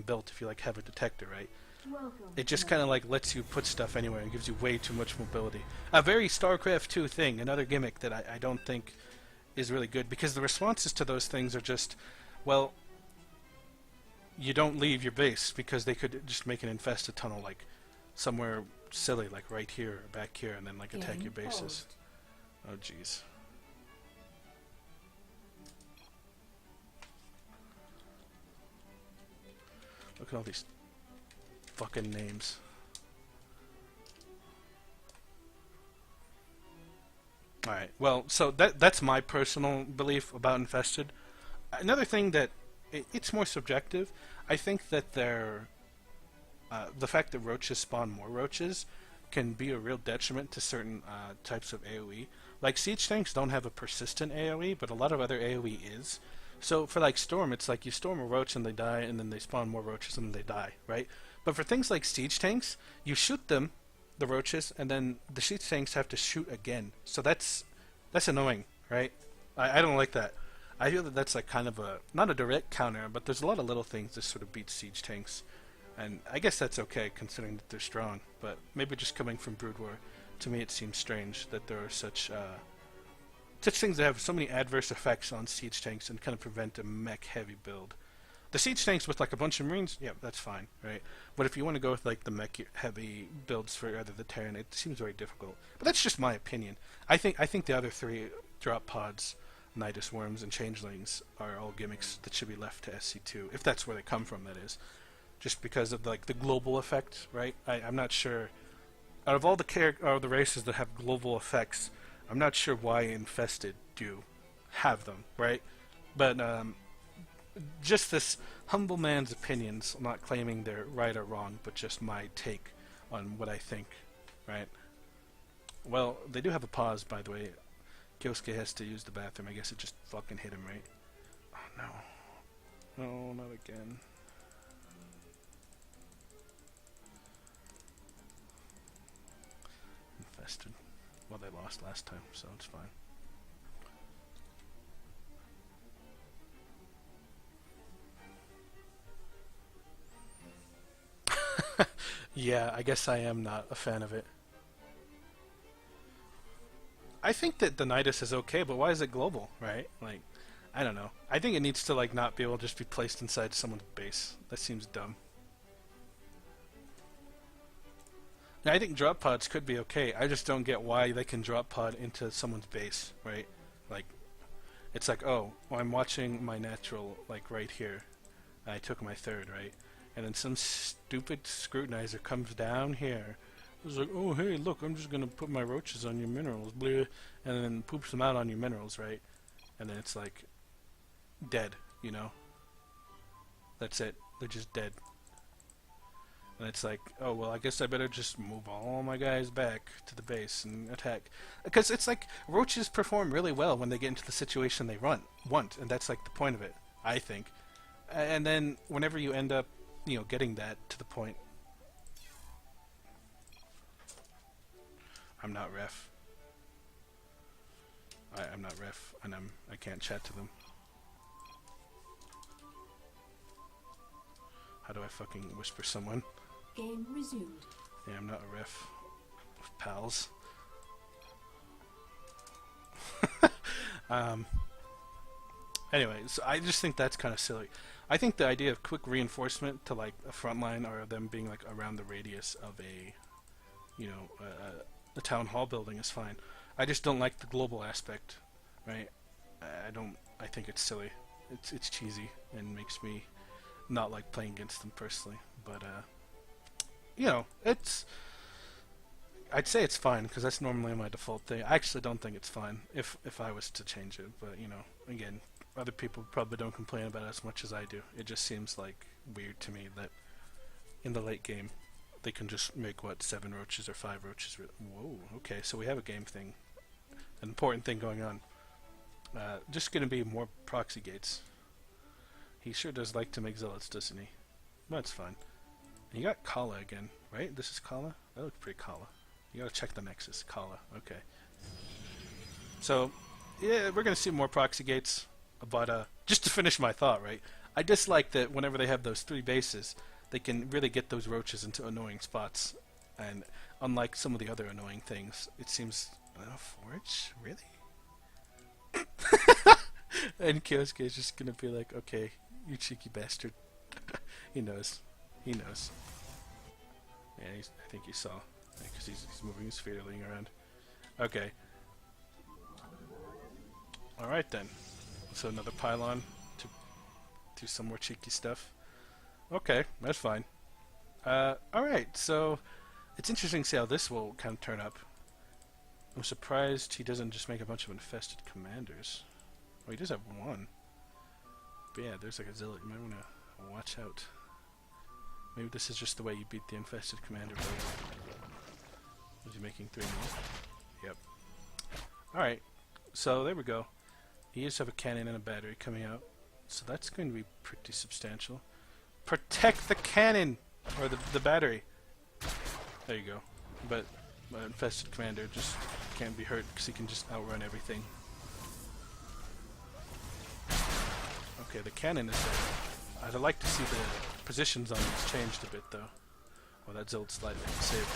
built if you like have a detector, right? It just kind of like lets you put stuff anywhere and gives you way too much mobility. A very StarCraft 2 thing, another gimmick that I don't think is really good, because the responses to those things are just, well, you don't leave your base, because they could just make an infested tunnel like somewhere silly, like right here or back here, and then like attack your bases. Oh jeez. Look at all these fucking names. Alright, well, so that's my personal belief about infested. Another thing that, it's more subjective. I think that the fact that roaches spawn more roaches can be a real detriment to certain types of AoE. Like, siege tanks don't have a persistent AoE, but a lot of other AoE is. So for like Storm, it's like you storm a roach and they die, and then they spawn more roaches and they die, right? But for things like siege tanks, you shoot them, the roaches, and then the siege tanks have to shoot again. So that's annoying, right? I don't like that. I feel that that's like kind of not a direct counter, but there's a lot of little things that sort of beat siege tanks. And I guess that's okay, considering that they're strong. But maybe just coming from Brood War, to me it seems strange that there are such things that have so many adverse effects on siege tanks and kind of prevent a mech-heavy build. The siege tanks with like a bunch of marines, yeah, that's fine, right? But if you want to go with like the mech-heavy builds for either the Terran, it seems very difficult. But that's just my opinion. I think the other three drop pods, Nidus Worms, and Changelings are all gimmicks that should be left to SC2, if that's where they come from, that is. Just because of like the global effect, right? I'm not sure. Out of all the races that have global effects, I'm not sure why Infested do have them, right? But just this humble man's opinions, I'm not claiming they're right or wrong, but just my take on what I think, right? Well, they do have a pause, by the way. Kyosuke has to use the bathroom. I guess it just fucking hit him, right? Oh, no. No, not again. Infested. Well, they lost last time, so it's fine. Yeah, I guess I am not a fan of it. I think that the Nidus is okay, but why is it global, right? Like, I don't know. I think it needs to like not be able to just be placed inside someone's base. That seems dumb. Now, I think drop pods could be okay. I just don't get why they can drop pod into someone's base, right? Like, it's like, oh, well, I'm watching my natural, like, right here. I took my third, right? And then some stupid scrutinizer comes down here. It's like, oh, hey, look, I'm just going to put my roaches on your minerals, bleh, and then poops them out on your minerals, right? And then it's like, dead, you know? That's it. They're just dead. And it's like, oh, well, I guess I better just move all my guys back to the base and attack. Because it's like, roaches perform really well when they get into the situation they want, and that's like the point of it, I think. And then whenever you end up, you know, getting that to the point... I'm not ref. I'm not ref, and I can't chat to them. How do I fucking whisper someone? Game resumed. Yeah, I'm not a ref with pals. Anyway, so I just think that's kind of silly. I think the idea of quick reinforcement to like a front line, or them being like around the radius of a, you know, a town hall building is fine. I just don't like the global aspect, right? I think it's silly. It's cheesy and makes me not like playing against them personally. But you know, I'd say it's fine because that's normally my default thing. I actually don't think it's fine if I was to change it. But you know, again, other people probably don't complain about it as much as I do. It just seems like weird to me that in the late game they can just make, what, 7 roaches or 5 roaches. Whoa, okay, so we have a game thing, an important thing going on. Just gonna be more proxy gates. He sure does like to make zealots, doesn't he? That's fine. And you got Kala again, right? This is Kala? That looks pretty Kala. You gotta check the nexus. Kala, okay. So, yeah, we're gonna see more proxy gates. But just to finish my thought, right? I dislike that whenever they have those 3 bases, they can really get those roaches into annoying spots. And unlike some of the other annoying things, it seems... Forge? Really? And Kyosuke is just gonna be like, okay, you cheeky bastard. He knows. He knows. Yeah, I think he saw. Because he's moving his feederling around. Okay. Alright then. So another pylon to do some more cheeky stuff. Okay, that's fine. Alright, so it's interesting to see how this will kind of turn up. I'm surprised he doesn't just make a bunch of infested commanders. Oh, he does have 1. But yeah, there's like a zealot. You might want to watch out. Maybe this is just the way you beat the infested commander. Was he making 3 more? Yep. Alright, so there we go. He does have a cannon and a battery coming out. So that's going to be pretty substantial. Protect the cannon! Or the battery. There you go. But infested commander just can't be hurt because he can just outrun everything. Okay, the cannon is there. I'd like to see the positions on these changed a bit though. Oh, that Zealot's life saved.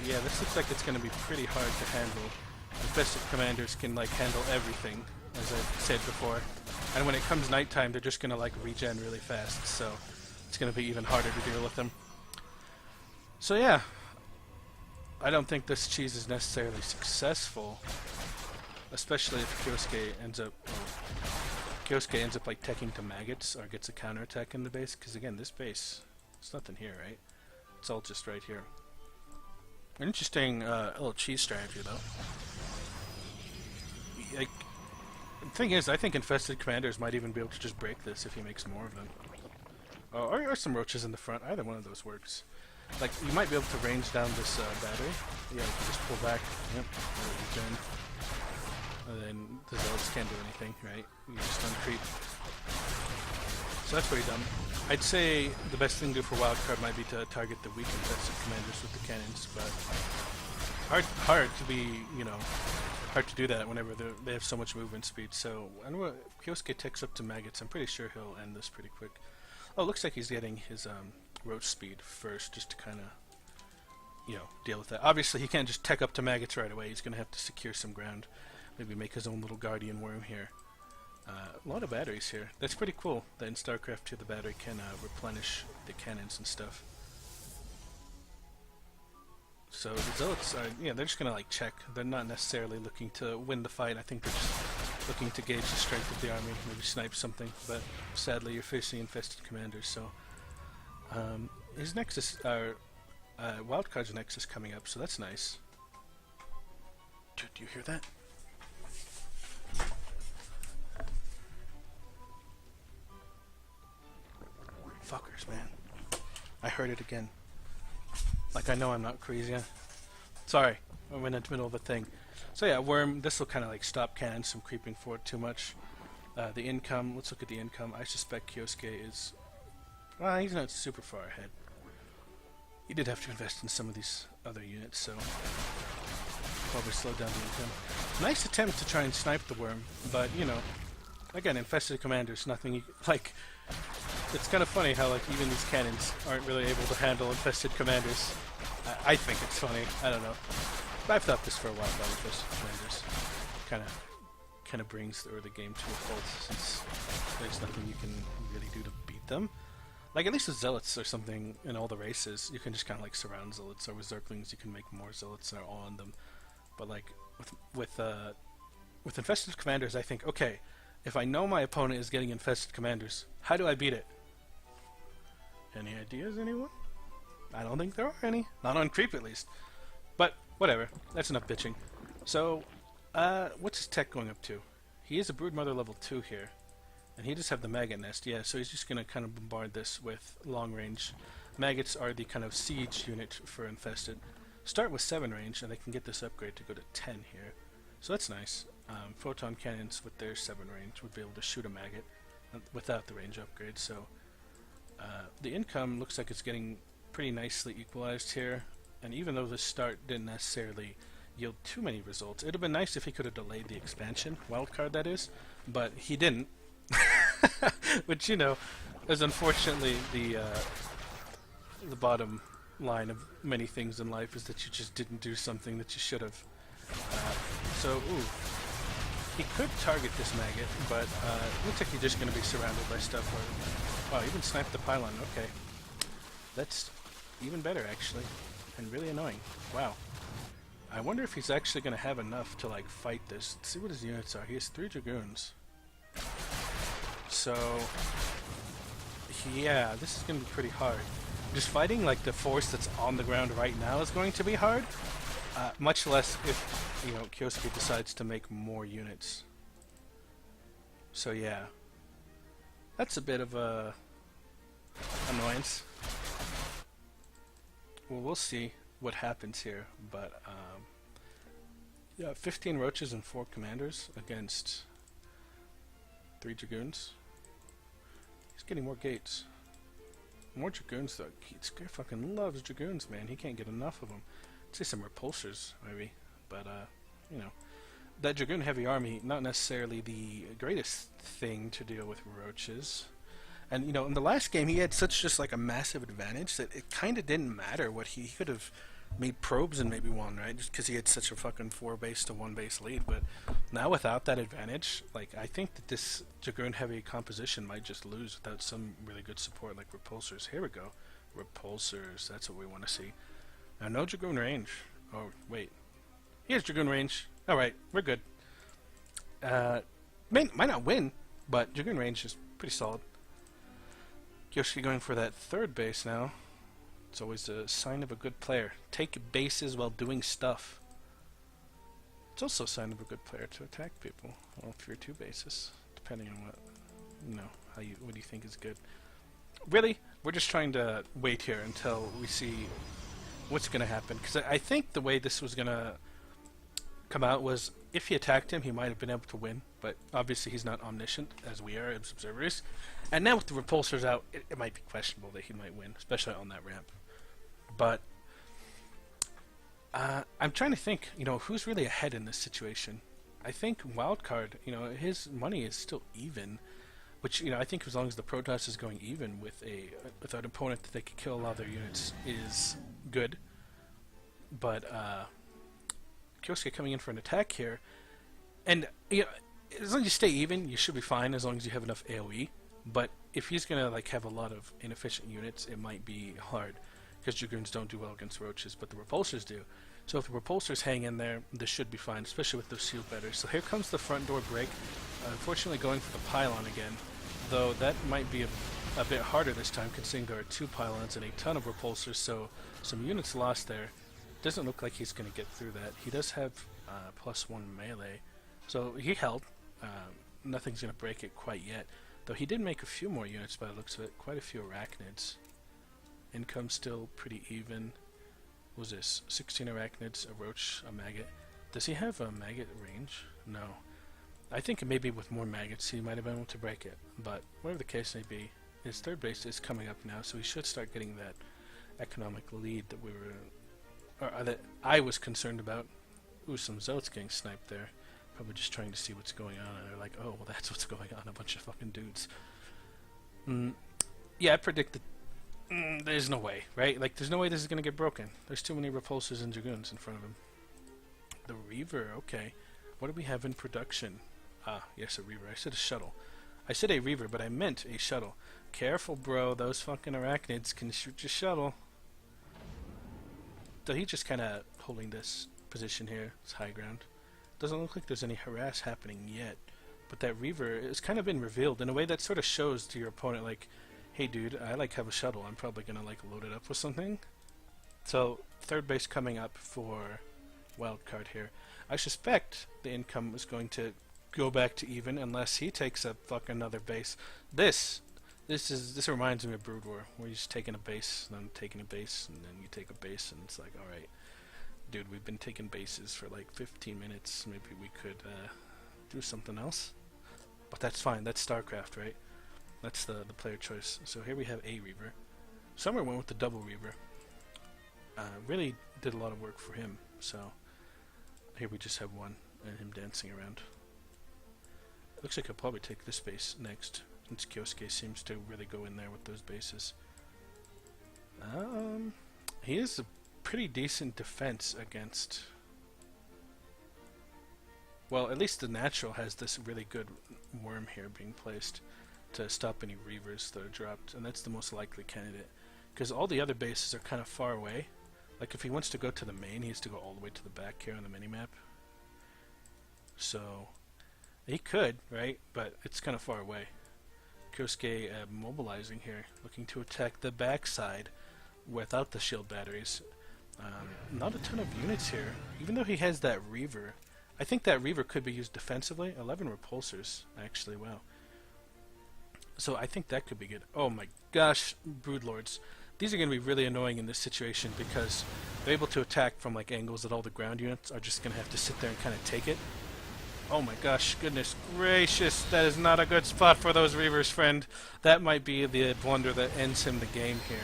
Yeah, this looks like it's going to be pretty hard to handle. Infested commanders can like handle everything, as I said before. And when it comes nighttime, they're just going to like regen really fast, so it's going to be even harder to deal with them. So yeah, I don't think this cheese is necessarily successful, especially if Kyosuke ends up like teching to maggots or gets a counterattack in the base, because again, this base, there's nothing here, right? It's all just right here. An interesting little cheese strategy, though. Like, the thing is, I think infested commanders might even be able to just break this if he makes more of them. Or some roaches in the front. Either one of those works. Like, you might be able to range down this battery. Yeah, you can just pull back. Yep. Regen. And then the zealots can't do anything, right? You just uncreep. So that's pretty dumb. I'd say the best thing to do for wildcard might be to target the weak infested commanders with the cannons, but hard to be, you know, hard to do that whenever they have so much movement speed. So I don't know if Kyosuke takes up to maggots, I'm pretty sure he'll end this pretty quick. Oh, looks like he's getting his roach speed first, just to kind of, you know, deal with that. Obviously, he can't just tech up to maggots right away. He's going to have to secure some ground. Maybe make his own little guardian worm here. A lot of batteries here. That's pretty cool that in StarCraft 2 the battery can replenish the cannons and stuff. So the zealots are, yeah, they're just gonna like check. They're not necessarily looking to win the fight. I think they're just looking to gauge the strength of the army, maybe snipe something. But sadly, you're facing infested commanders. So his Nexus, Wildcard's Nexus coming up. So that's nice. Dude, do you hear that? Fuckers, man. I heard it again. Like, I know I'm not crazy. Sorry, I went into the middle of a thing. So yeah, worm, this will kind of like stop cannons from creeping forward too much. The income, let's look at the income. I suspect Kyosuke is... well, he's not super far ahead. He did have to invest in some of these other units, so... probably slow down the income. Nice attempt to try and snipe the worm, but, you know... again, infested commanders, nothing you... like... it's kind of funny how like even these cannons aren't really able to handle infested commanders. I think it's funny. I don't know. But I've thought this for a while about infested commanders. Kind of brings the game to a halt since there's nothing you can really do to beat them. Like at least with zealots or something in all the races, you can just kind of like surround zealots, or with zerglings you can make more zealots that are all on them. But like with infested commanders, I think, okay, if I know my opponent is getting infested commanders, how do I beat it? Any ideas, anyone? I don't think there are any. Not on creep, at least. But, whatever. That's enough bitching. So, what's his tech going up to? He is a Broodmother level 2 here. And he does have the maggot nest, yeah, so he's just going to kind of bombard this with long range. Maggots are the kind of siege unit for infested. Start with 7 range, and they can get this upgrade to go to 10 here. So that's nice. Photon cannons with their 7 range would be able to shoot a maggot without the range upgrade, so... the income looks like it's getting pretty nicely equalized here, and even though this start didn't necessarily yield too many results, it would have been nice if he could have delayed the expansion, wildcard that is, but he didn't. Which, you know, is unfortunately the bottom line of many things in life, is that you just didn't do something that you should have. Ooh. He could target this maggot, but looks like he's just going to be surrounded by stuff. Wow, even sniped the pylon. Okay. That's even better, actually. And really annoying. Wow. I wonder if he's actually going to have enough to, like, fight this. Let's see what his units are. He has 3 Dragoons. So, yeah, this is going to be pretty hard. Just fighting, like, the force that's on the ground right now is going to be hard. Much less if, you know, Kyosuke decides to make more units. So, yeah. That's a bit of a annoyance. Well, we'll see what happens here, but yeah, 15 roaches and 4 commanders against 3 dragoons. He's getting more gates. More dragoons, though. He fucking loves dragoons, man. He can't get enough of them. I'd say some repulsors, maybe, but you know, that dragoon heavy army, not necessarily the greatest thing to deal with roaches. And, you know, in the last game, he had such just like a massive advantage that it kind of didn't matter what he could have made probes and maybe won, right? Just because he had such a fucking 4 base to 1 base lead. But now without that advantage, like, I think that this dragoon heavy composition might just lose without some really good support like repulsors. Here we go. Repulsors, that's what we want to see. Now, no dragoon range. Oh, wait. He has dragoon range. Alright, we're good. Might not win, but dragoon range is pretty solid. Kyosuke going for that 3rd base now. It's always a sign of a good player. Take bases while doing stuff. It's also a sign of a good player to attack people. Well, if you're 2 bases, depending on what, you know, what do you think is good. Really, we're just trying to wait here until we see what's going to happen. Because I think the way this was going to come out was, if he attacked him, he might have been able to win. But obviously he's not omniscient, as we are as observers. And now with the repulsors out, it might be questionable that he might win, especially on that ramp. But I'm trying to think, you know, who's really ahead in this situation. I think wildcard, you know, his money is still even, which, you know, I think as long as the Protoss is going even with an opponent that they could kill a lot of their units is good. But Kyosuke coming in for an attack here, and, you know, as long as you stay even, you should be fine as long as you have enough AoE. But if he's gonna like have a lot of inefficient units, it might be hard, because dragoons don't do well against roaches, but the repulsors do. So if the repulsors hang in there, this should be fine, especially with those shield betters. So here comes the front door break. Unfortunately, going for the pylon again, though that might be a bit harder this time, considering there are 2 pylons and a ton of repulsors. So some units lost there. Doesn't look like he's gonna get through that. He does have +1 melee, so he held. Nothing's gonna break it quite yet. Though he did make a few more units by the looks of it, quite a few arachnids. Income still pretty even. What was this? 16 arachnids, a roach, a maggot. Does he have a maggot range? No. I think maybe with more maggots he might have been able to break it. But whatever the case may be, his 3rd base is coming up now, so he should start getting that economic lead that we were, or that I was concerned about. Ooh, some Zotes getting sniped there. Probably just trying to see what's going on, and they're like, oh, well, that's what's going on, a bunch of fucking dudes. Yeah, I predicted there's no way, right? Like, there's no way this is going to get broken. There's too many repulsors and dragoons in front of him. The Reaver, okay. What do we have in production? Ah, yes, a Reaver. I said a shuttle. I said a Reaver, but I meant a shuttle. Careful, bro. Those fucking arachnids can shoot your shuttle. So he's just kind of holding this position here. It's high ground. Doesn't look like there's any harass happening yet, but that Reaver has kind of been revealed in a way that sort of shows to your opponent, like, hey dude, I like have a shuttle, I'm probably gonna like load it up with something. So 3rd base coming up for wildcard here. I suspect the income is going to go back to even unless he takes a fucking another base. This reminds me of Brood War, where you're just taking a base, and then taking a base, and then you take a base, and it's like, alright, dude, we've been taking bases for like 15 minutes. Maybe we could do something else. But that's fine. That's StarCraft, right? That's the player choice. So here we have a Reaver. Summer went with the double Reaver. Really did a lot of work for him. So here we just have one and him dancing around. It looks like he'll probably take this base next. Since Kyosuke seems to really go in there with those bases. He is a pretty decent defense against... Well, at least the natural has this really good worm here being placed to stop any reavers that are dropped, and that's the most likely candidate. Because all the other bases are kind of far away. Like if he wants to go to the main, he has to go all the way to the back here on the minimap. So, he could, right? But it's kind of far away. Kyosuke mobilizing here, looking to attack the backside without the shield batteries. Not a ton of units here, even though he has that reaver. I think that reaver could be used defensively. 11 repulsors, actually, wow. So I think that could be good. Oh my gosh, Broodlords. These are going to be really annoying in this situation because they're able to attack from like angles that all the ground units are just going to have to sit there and kind of take it. Oh my gosh, goodness gracious, that is not a good spot for those reavers, friend. That might be the blunder that ends him the game here.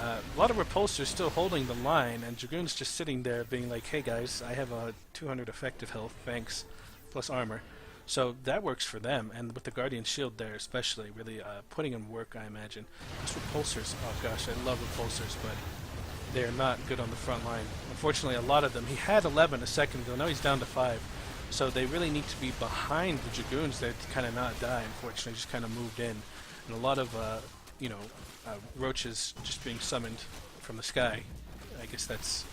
A lot of repulsors still holding the line, and Dragoon's just sitting there being like, hey guys, I have a 200 effective health, thanks, plus armor. So that works for them, and with the Guardian Shield there especially, really putting in work, I imagine. Those repulsors, oh gosh, I love repulsors, but they're not good on the front line. Unfortunately, a lot of them, he had 11 a second ago, now he's down to 5. So they really need to be behind the Dragoons there to kind of not die, unfortunately, just kind of moved in. And a lot of, roaches just being summoned from the sky. I guess that's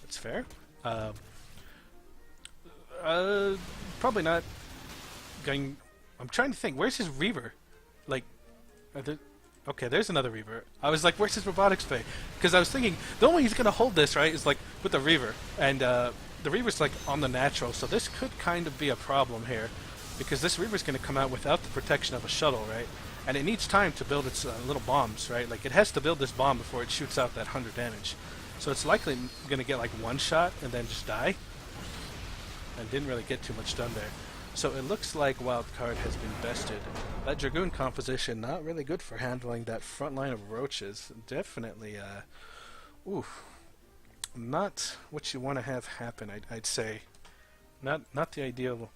fair. Probably not going... I'm trying to think, where's his Reaver? Like, okay, there's another Reaver. I was like, where's his robotics bay? Because I was thinking, the only way he's going to hold this, right, is like with the Reaver. And the Reaver's like on the natural, so this could kind of be a problem here. Because this Reaver's going to come out without the protection of a shuttle, right? And it needs time to build its little bombs, right? Like, it has to build this bomb before it shoots out that 100 damage. So it's likely going to get like one shot and then just die. And didn't really get too much done there. So it looks like wildcard has been bested. That Dragoon composition, not really good for handling that front line of roaches. Definitely, not what you want to have happen, I'd say. Not the ideal